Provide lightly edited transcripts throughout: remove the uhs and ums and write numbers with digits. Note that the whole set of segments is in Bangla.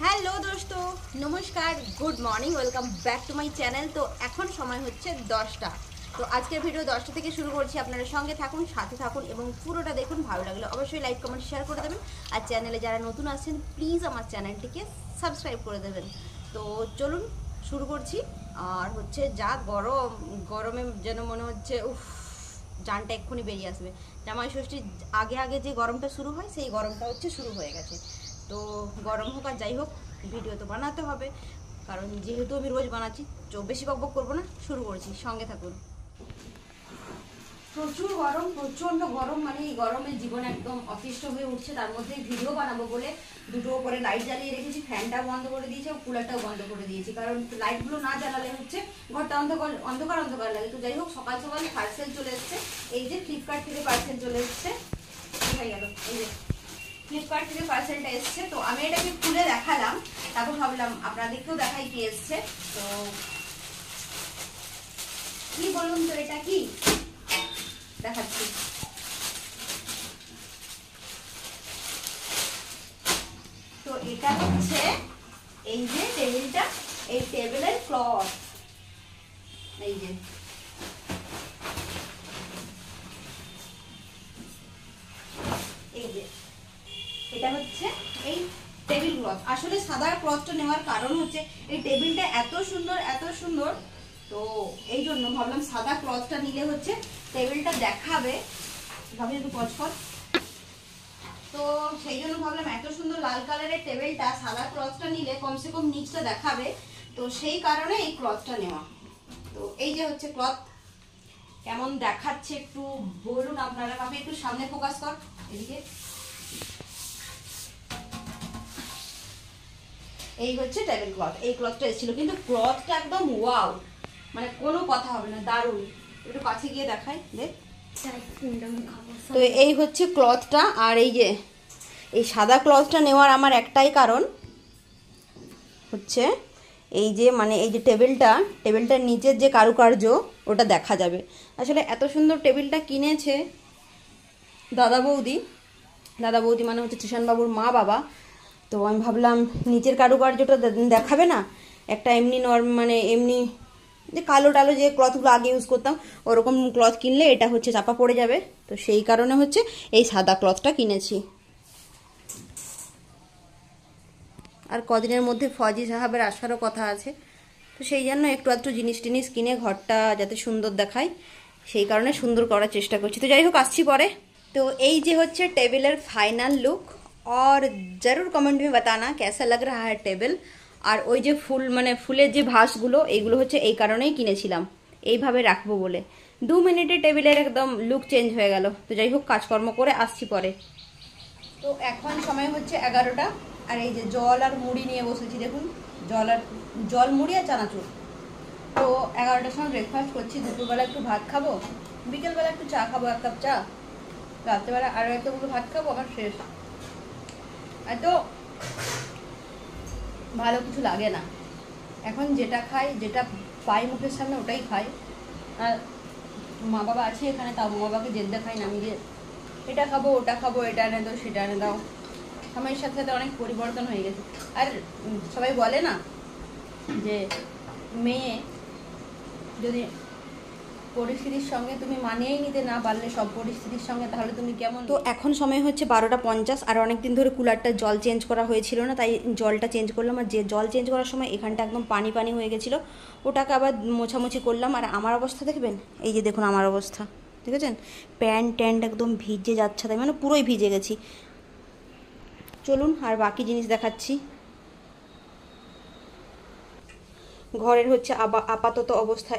হ্যালো দোস্ত, নমস্কার, good morning, welcome back to my channel. তো এখন সময় হচ্ছে 10টা। তো আজকের ভিডিও 10টা থেকে শুরু করছি। আপনারা সঙ্গে থাকুন, সাথে থাকুন এবং পুরোটা দেখুন। ভালো লাগলে অবশ্যই লাইক কমেন্ট শেয়ার করে দেবেন। আর চ্যানেলে যারা নতুন আসছেন প্লিজ আমার চ্যানেলটিকে সাবস্ক্রাইব করে দেবেন। তো চলুন শুরু করছি। আর হচ্ছে যা গরম, গরমে যেন মনে হচ্ছে উফ, জানটা এক্ষুনি বেরিয়ে আসবে। জামাই ষষ্ঠীর আগে আগে যে গরমটা শুরু হয় সেই গরমটা হচ্ছে শুরু হয়ে গেছে। তো গরম হোক আর যাই হোক, ভিডিও তো বানাতে হবে, কারণ যেহেতু আমি রোজ বানাচ্ছি। তো বেশি বকবক করবো না, শুরু করছি, সঙ্গে থাকুন। প্রচুর গরম, প্রচণ্ড গরম, মানে এই গরমে জীবন একদম অতিষ্ঠ হয়ে উঠছে। তার মধ্যে ভিডিও বানাবো বলে দুটো করে লাইট জ্বালিয়ে রেখেছি, ফ্যানটাও বন্ধ করে দিয়েছি, কুলারটাও বন্ধ করে দিয়েছি, কারণ লাইটগুলো না জ্বালালে হচ্ছে ঘরটা অন্ধকার অন্ধকার অন্ধকার লাগে। তো যাই হোক, সকাল সকাল পার্সেল চলে এসছে। এই যে ফ্লিপকার্ট থেকে পার্সেল চলে এসছে, হয়ে গেল। এই যে ফ্লিপকার্ট থেকে পার্সেলটা এসছে। তো আমি এটাকে খুলে দেখালাম, তারপর ভাবলাম আপনাদেরকেও দেখাই কি এসছে। তো কি বলুন তো, এটা কি দেখাচ্ছি। তো এটা হচ্ছে এই যে টেবিলটা, এই টেবিলের ক্লথ। এই যে এই যে এটা হচ্ছে এই টেবিল ক্লথ। আসলে সাদা ক্লথটা নেওয়ার কারণ হচ্ছে এই টেবিলটা এত সুন্দর এত সুন্দর, তো এই জন্য ভাবলাম সাদা ক্লথটা নিলে হচ্ছে টেবিলটা দেখাবে। ভাবি একটু পছপছ, তো সেই জন্য ভাবলাম এত সুন্দর লাল কালারের টেবিলটা সাদা ক্লথটা নিলে কমসে কম নিচটা দেখাবে। তো সেই কারণে এই ক্লথটা নেওয়া। তো এই যে হচ্ছে ক্লথ, কেমন দেখাচ্ছে একটু বলুন আপনারা। ভাবি একটু সামনে ফোকাস কর, এদিকে। এই হচ্ছে টেবিল ক্লথ। এই ক্লথটা এসেছিল, কিন্তু ক্লথটা একদম ওয়াও, মানে কোনো কথা হবে না, দারুণ। একটু কাছে গিয়ে দেখাই, দেখ। তো এই হচ্ছে ক্লথটা। আর এই যে এই সাদা ক্লথটা নেওয়ার আমার একটাই কারণ হচ্ছে এই যে মানে এই যে টেবিলটার নিচের যে কারুকার্য ওটা দেখা যাবে। আসলে এত সুন্দর টেবিলটা কিনেছে দাদা বৌদি মানে হচ্ছে কৃষাণবাবুর মা বাবা। তো আমি ভাবলাম নিচের কারুকার্যটা দেখাবে না, একটা এমনি মানে এমনি যে কালো টালো যে ক্লথগুলো আগে ইউজ করতাম ওরকম ক্লথ কিনলে এটা হচ্ছে চাপা পড়ে যাবে। তো সেই কারণে হচ্ছে এই সাদা ক্লথটা কিনেছি। আর কদিনের মধ্যে ফজি সাহাবের আসারও কথা আছে, তো সেই জন্য একটু আধটু জিনিস টিনিস কিনে ঘরটা যাতে সুন্দর দেখায় সেই কারণে সুন্দর করার চেষ্টা করছি। তো যাই হোক, আসছি পরে। তো এই যে হচ্ছে টেবিলের ফাইনাল লুক। और ज़रूर कमेंट में बताना कैसा लग रहा है টেবিল। আর ওই যে ফুল মানে ফুলের যে ভাসগুলো এইগুলো হচ্ছে এই কারণেই কিনেছিলাম, এইভাবে রাখবো বলে। 2 মিনিটে টেবিলের একদম লুক চেঞ্জ হয়ে গেল। তো যাই হোক, কাজকর্ম করে আসছি পরে। তো এখন সময় হচ্ছে 11টা। আর এই যে জল আর মুড়ি নিয়ে বসেছি, দেখুন। জল মুড়ি আর চানাচুর। তো 11টার সময় ব্রেকফাস্ট করছি। দুপুরবেলা একটু ভাত খাবো, বিকেলবেলা একটু চা খাবো, 1 কাপ চা, রাত্রেবেলা আরও একটা ভাত খাবো, আবার শেষ। এত ভালো কিছু লাগে না এখন, যেটা খাই যেটা পাই মুখের সামনে ওটাই খাই। আর মা বাবা আছে এখানে, তাও মা বাবাকে জেদ দেখাই না আমি যে এটা খাবো ওটা খাবো, এটা এনে দাও সেটা এনে দাও। সময়ের সাথে সাথে অনেক পরিবর্তন হয়ে গেছে। আর সবাই বলে না যে মেয়ে যদি পরিস্থিতির সঙ্গে তুমি মানিয়েই নিতে না পারলে সব পরিস্থিতির সঙ্গে, তাহলে তুমি কেমন। তো এখন সময় হচ্ছে 12টা 50। আর অনেকদিন ধরে কুলারটা জল চেঞ্জ করা হয়েছিল না, তাই জলটা চেঞ্জ করলাম। আর যে জল চেঞ্জ করার সময় এখানটা একদম পানি পানি হয়ে গেছিলো, ওটাকে আবার মোছামুছি করলাম। আর আমার অবস্থা দেখবেন, এই যে দেখুন আমার অবস্থা, দেখেছেন? প্যান্ট ট্যান্ট একদম ভিজে যাচ্ছে, তাই মানে পুরোই ভিজে গেছি। চলুন আর বাকি জিনিস দেখাচ্ছি। ঘরের হচ্ছে আপাতত অবস্থা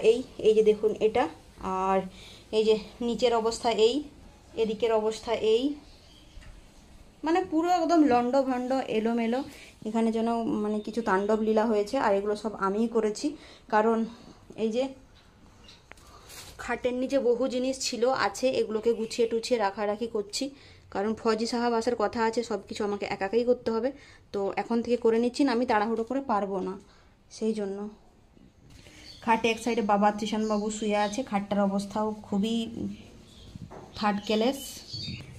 এই যে দেখুন এটা। আর এই যে নিচের অবস্থা এদিকের অবস্থা মানে পুরো একদম লন্ড ভন্ড এলোমেলো। এখানে যেন মানে কিছু তাণ্ডব লীলা হয়েছে। আর এগুলো সব আমিই করেছি, কারণ এই যে খাটের নিচে বহু জিনিস ছিল আছে, এগুলোকে গুছিয়ে টুছিয়ে রাখারাখি করছি, কারণ ফজি সাহাব আসার কথা আছে, সব কিছু আমাকে একাই করতে হবে। তো এখন থেকে করে নিচ্ছি না, আমি তাড়াহুড়ো করে পারবো না, সেই জন্য। খাটে এক সাইডে বাবা কৃষাণবাবু শুয়ে আছে, খাটটার অবস্থাও খুবই থার্ড ক্লাস।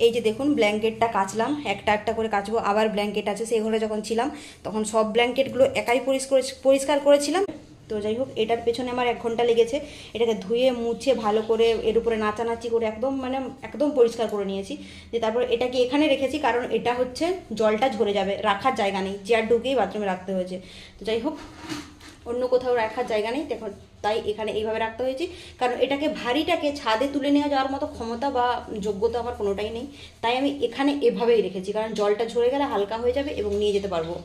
এই যে দেখুন ব্ল্যাঙ্কেটটা কাচলাম, একটা একটা করে কাচবো, আবার ব্ল্যাঙ্কেট আছে। সেই ঘরে যখন ছিলাম তখন সব ব্ল্যাঙ্কেটগুলো একাই পরিষ্কার করেছিলাম। তো যাই হোক, এটার পেছনে আমার 1 ঘন্টা লেগেছে। এটাকে ধুয়ে মুছে ভালো করে এর উপরে নাচানাচি করে একদম একদম পরিষ্কার করে নিয়েছি। যে তারপর এটাকে এখানে রেখেছি, কারণ এটা হচ্ছে জলটা ঝরে যাবে, রাখার জায়গা নেই, চেয়ার ঢুকেই বাথরুমে রাখতে হয়েছে। তো যাই হোক, অন্য কোথাও রাখার জায়গা নেই, দেখো তাই এখানে এইভাবে রাখতে হয়েছে। কারণ এটাকে ভারীটাকে ছাদে তুলে নিয়ে যাওয়ার মতো ক্ষমতা বা যোগ্যতা আমার কোনোটাই নেই, তাই আমি এখানে এভাবেই রেখেছি, কারণ জলটা ঝরে গেলে হালকা হয়ে যাবে এবং নিয়ে যেতে পারবো।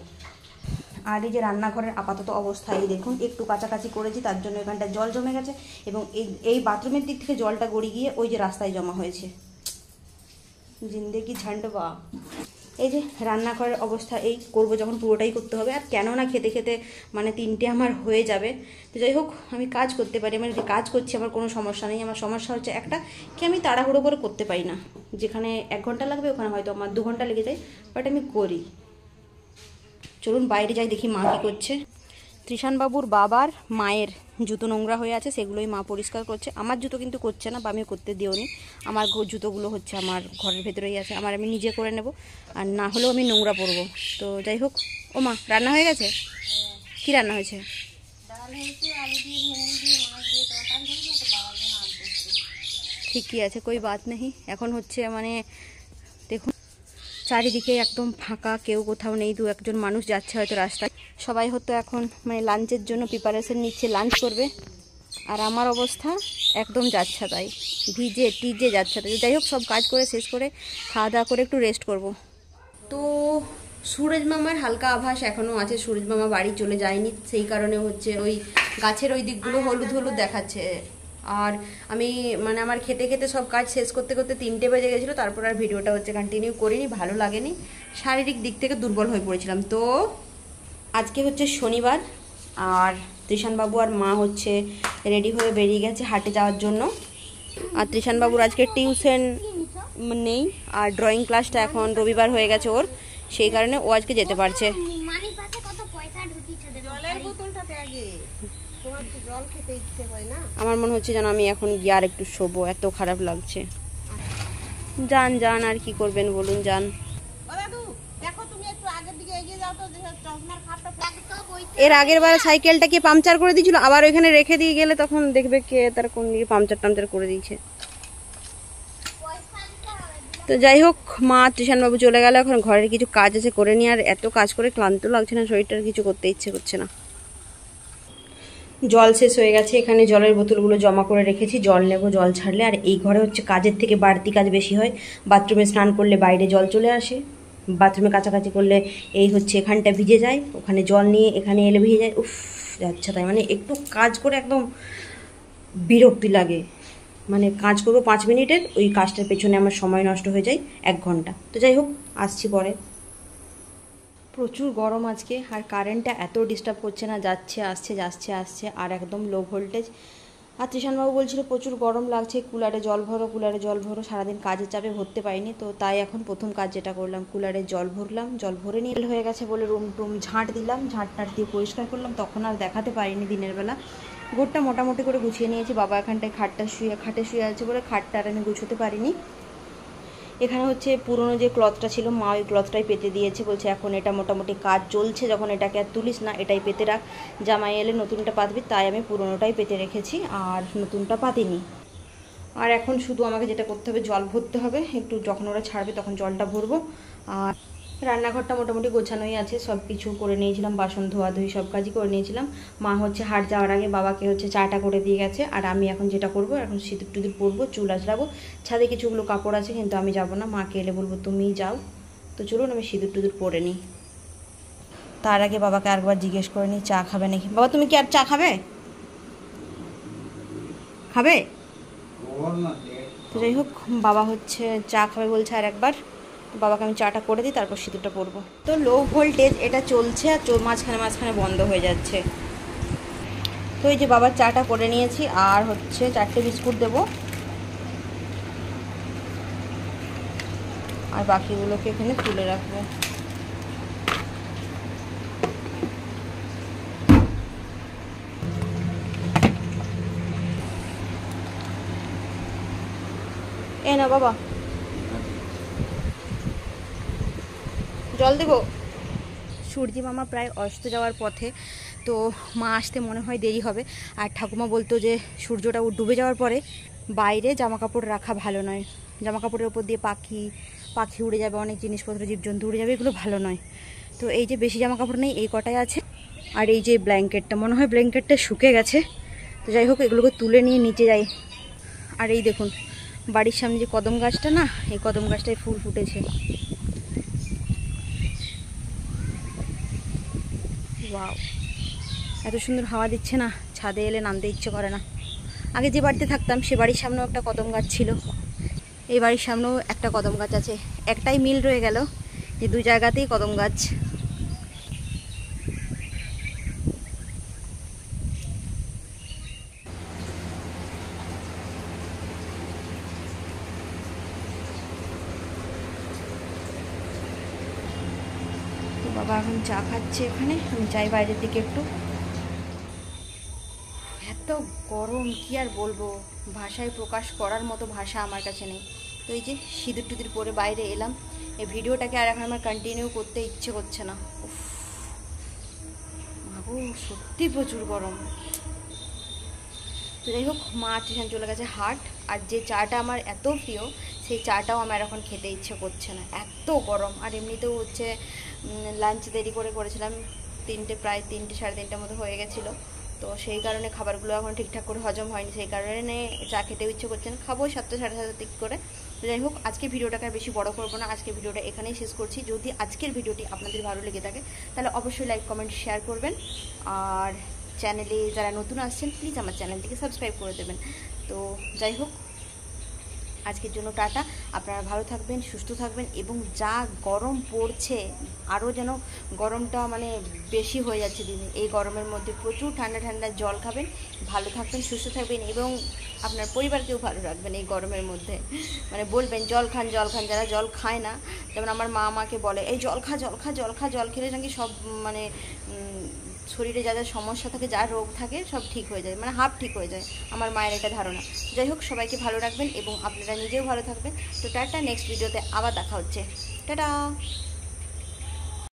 আর এই যে রান্নাঘরের আপাতত অবস্থা এই দেখুন, একটু কাছাকাছি করেছি, তার জন্য এখানটা জল জমে গেছে এবং এই বাথরুমের দিক থেকে জলটা গড়িয়ে গিয়ে ওই যে রাস্তায় জমা হয়েছে। জিন্দেগি ঝান্ডবা। এই যে রান্নাঘরের অবস্থা এই, করবো যখন পুরোটাই করতে হবে। আর কেননা খেতে খেতে 3টে আমার হয়ে যাবে। তো যাই হোক, আমি কাজ করতে পারি, আমি যে কাজ করছি আমার কোনো সমস্যা নেই। আমার সমস্যা হচ্ছে একটা, কি আমি তাড়াহুড়ো করে করতে পারি না। যেখানে 1 ঘন্টা লাগবে ওখানে হয়তো আমার 2 ঘন্টা লেগে যায়, বাট আমি করি। চলুন বাইরে যাই, দেখি মা কী করছে। ত্রিশানবাবুর বাবার মায়ের জুতো নোংরা হয়ে আছে, সেগুলোই মা পরিষ্কার করছে। আমার জুতো কিন্তু করছে না, বা আমি করতে দিওনি। আমার জুতোগুলো হচ্ছে আমার ঘরের ভেতরেই আছে, আমি নিজে করে নেব, আর না হলেও আমি নোংরা পরবো। তো যাই হোক, ও মা রান্না হয়ে গেছে? কি রান্না হয়েছে? ঠিকই আছে, কই বাত নেই। এখন হচ্ছে দেখুন চারিদিকে একদম ফাঁকা, কেউ কোথাও নেই, 2-1জন মানুষ যাচ্ছে হয়তো রাস্তায়। সবাই হয়তো এখন লাঞ্চের জন্য প্রিপারেশন নিচ্ছে, লাঞ্চ করবে। আর আমার অবস্থা একদম যাচ্ছে তাই, ভিজে টিজে যাচ্ছে তাই। যাই হোক, সব কাজ করে শেষ করে খাওয়া দাওয়া করে একটু রেস্ট করব। তো সুরজ মামার হালকা আভাস এখনও আছে, সুরজ মামা বাড়ি চলে যায়নি, সেই কারণে হচ্ছে ওই গাছের ওই দিকগুলো হলুদ হলুদ দেখাচ্ছে। আর আমি আমার খেতে খেতে সব কাজ শেষ করতে করতে 3টে বেজে গেছিলো, তারপর আর ভিডিওটা হচ্ছে কন্টিনিউ করিনি, ভালো লাগেনি, শারীরিক দিক থেকে দুর্বল হয়ে পড়েছিলাম। তো আজকে হচ্ছে শনিবার, আর ত্রিশানবাবু আর মা হচ্ছে রেডি হয়ে বেরিয়ে গেছে হাটে যাওয়ার জন্য। আর ত্রিশানবাবুর আজকে টিউশন নেই, আর ড্রয়িং ক্লাসটা এখন রবিবার হয়ে গেছে ওর, সেই কারণে ও আজকে যেতে পারছে। আমার মনে হচ্ছে যেন আমি এখন গিয়ে আর একটু শোবো, এত খারাপ লাগছে। যান আর কি করবেন বলুন, যান। এর আগের বার সাইকেলটা কি পাংচার করে দিয়েছিল, আবার ওইখানে রেখে দিয়ে গেলে তখন দেখবে কে তার কোন দিকে পাংচার করে দিয়েছে। তো যাই হোক, মা ত্রিশানবাবু চলে গেল, এখন ঘরের কিছু কাজ আছে করে নিয়ে, আর এত কাজ করে ক্লান্ত লাগছে না, শরীরটার কিছু করতে ইচ্ছে করছে না। জল শেষ হয়ে গেছে, এখানে জলের বোতলগুলো জমা করে রেখেছি, জল নেব জল ছাড়লে। আর এই ঘরে হচ্ছে কাজের থেকে বাড়তি কাজ বেশি হয়। বাথরুমে স্নান করলে বাইরে জল চলে আসে, বাথরুমে কাছাকাছি করলে এই হচ্ছে এখানটা ভিজে যায়, ওখানে জল নিয়ে এখানে এলে ভিজে যায়। উফ যাচ্ছে তাই, একটু কাজ করে একদম বিরক্তি লাগে। কাজ করবো 5 মিনিটের, ওই কাজটার পেছনে আমার সময় নষ্ট হয়ে যায় 1 ঘন্টা। তো যাই হোক, আসছি পরে। প্রচুর গরম আজকে, আর কারেন্টটা এত ডিস্টার্ব করছে না, যাচ্ছে আসছে, আর একদম লো ভোল্টেজ। আর ত্রিশানবাবু বলছিল প্রচুর গরম লাগছে, কুলারে জল ভরো। সারাদিন কাজের চাপে ভরতে পারিনি, তো তাই এখন প্রথম কাজ যেটা করলাম, কুলারে জল ভরলাম। জল ভরে নিয়ে হয়ে গেছে বলে রুম ঝাঁট দিলাম, ঝাঁট দিয়ে পরিষ্কার করলাম। তখন আর দেখাতে পারিনি দিনের বেলা। ঘরটা মোটামুটি করে গুছিয়ে নিয়েছি, বাবা এখানটায় খাটে শুয়ে আছে বলে খাটটা আর আমি গুছোতে পারিনি। এখানে হচ্ছে পুরনো যে ক্লথটা ছিল, মা ওই ক্লথটাই পেতে দিয়েছে, বলছে এখন এটা মোটামুটি কাজ চলছে, যখন এটাকে আর তুলিস না, এটাই পেতে রাখ, জামাই এলে নতুনটা পাতবি। তাই আমি পুরনোটাই পেতে রেখেছি, আর নতুনটা পাতিনি। আর এখন শুধু আমাকে যেটা করতে হবে, জল ভরতে হবে, একটু যখন ওরা ছাড়বে তখন জলটা ভরবো। আর রান্নাঘরটা মোটামুটি গোছানোই আছে, সব কিছু করে নিয়েছিলাম, বাসন ধোয়াধুয়ি সব কাজই করে নিয়েছিলাম। মা হচ্ছে হাট যাওয়ার আগে বাবাকে হচ্ছে চাটা করে দিয়ে গেছে। আর আমি এখন যেটা করব, এখন সিঁদুর টুদুর পরবো, চুল আঁচড়াবো। ছাদে কিছুগুলো কাপড় আছে, কিন্তু আমি যাব না, মাকে এলে বলবো তুমিই যাও। তো চলুন আমি সিঁদুর টুদুর পরে নিই। তার আগে বাবাকে আরেকবার জিজ্ঞেস করে নিই চা খাবে নাকি। বাবা তুমি কি আর চা খাবে? তো যাই হোক, বাবা হচ্ছে চা খাবে বলছে আর একবার, বাবাকে আমি চাটা করে দিই, তারপর সিঁদুরটা পরবো। তো লো ভোল্টেজ এটা চলছে, আর মাঝখানে বন্ধ হয়ে যাচ্ছে। তো এই যে বাবার চাটা করে নিয়েছি, আর হচ্ছে 4টে বিস্কুট দেবো, আর বাকিগুলোকে এখানে তুলে রাখবো। এই না বাবা, জল দেবো। সূর্যি মামা প্রায় অস্ত যাওয়ার পথে, তো মা আসতে মনে হয় দেরি হবে। আর ঠাকুমা বলতো যে সূর্যটা ডুবে যাওয়ার পরে বাইরে জামা কাপড় রাখা ভালো নয়, জামা কাপড়ের উপর দিয়ে পাখি উড়ে যাবে, অনেক জিনিসপত্র জীবজন্তু উড়ে যাবে, এগুলো ভালো নয়। তো এই যে বেশি জামা কাপড় নেই, এই কটাই আছে। আর এই যে ব্ল্যাঙ্কেটটা, মনে হয় ব্ল্যাঙ্কেটটা শুকে গেছে। তো যাই হোক, এগুলোকে তুলে নিয়ে নিচে যাই। আর এই দেখুন বাড়ির সামনে যে কদম গাছটা না, এই কদম গাছটায় ফুল ফুটেছে। ওয়াও, এত সুন্দর হাওয়া দিচ্ছে না, ছাদে এলে নামতে ইচ্ছে করে না। আগে যে বাড়িতে থাকতাম সে বাড়ির সামনেও একটা কদম গাছ ছিল, এই বাড়ির সামনেও একটা কদম গাছ আছে। একটাই মিল রয়ে গেল যে দুই জায়গাতেই কদম গাছ। বাবা এখন চা খাচ্ছে এখানে, আমি যাই বাইরের দিকে একটু। এত গরম কি আর বলবো, ভাষায় প্রকাশ করার মতো ভাষা আমার কাছে নেই। তো এই যে সিঁদুর টুদুর পরে বাইরে এলাম, এই ভিডিওটাকে আর এখন আমার কন্টিনিউ করতে ইচ্ছে করছে না। উফ মাগো, সত্যি প্রচুর গরম। তো যাই হোক, মা স্টেশন চলে গেছে হাট। আর যে চাটা আমার এত প্রিয়, সেই চাটাও আমার এখন খেতে ইচ্ছে করছে না, এত গরম। আর এমনিতেও হচ্ছে লাঞ্চ দেরি করে করেছিলাম, প্রায় তিনটে সাড়ে তিনটের মতো হয়ে গেছিলো। তো সেই কারণে খাবারগুলো এখন ঠিকঠাক করে হজম হয়নি, সেই কারণে চা খেতেও ইচ্ছে করছে না। খাবো 7টা সাড়ে 7টার দিক করে। তো যাই হোক, আজকে ভিডিওটাকে আর বেশি বড় করবো না, আজকে ভিডিওটা এখানেই শেষ করছি। যদি আজকের ভিডিওটি আপনাদের ভালো লেগে থাকে তাহলে অবশ্যই লাইক কমেন্ট শেয়ার করবেন। আর চ্যানেলে যারা নতুন আসছেন প্লিজ আমার চ্যানেলটিকে সাবস্ক্রাইব করে দেবেন। তো যাই হোক, আজকের জন্য টাটা। আপনারা ভালো থাকবেন, সুস্থ থাকবেন, এবং যা গরম পড়ছে আরও যেন গরমটা মানে বেশি হয়ে যাচ্ছে দিনে। এই গরমের মধ্যে প্রচুর ঠান্ডা ঠান্ডা জল খাবেন, ভালো থাকবেন, সুস্থ থাকবেন, এবং আপনার পরিবারকেও ভালো রাখবেন এই গরমের মধ্যে। মানে বলবেন জল খান জল খান, যারা জল খায় না, যেমন আমার মা আমাকে বলে এই জল খা জল খা জল খা, জল খেলে নাকি সব মানে শরীরে যা যা সমস্যা থাকে, যা রোগ থাকে সব ঠিক হয়ে যায়, মানে হাফ ঠিক হয়ে যায়, আমার মায়ের এটা ধারণা। যাই হোক, সবাইকে ভালো রাখবেন এবং আপনারা নিজেও ভালো থাকবেন। তো টাটা, নেক্সট ভিডিওতে আবার দেখা হচ্ছে, টাটা।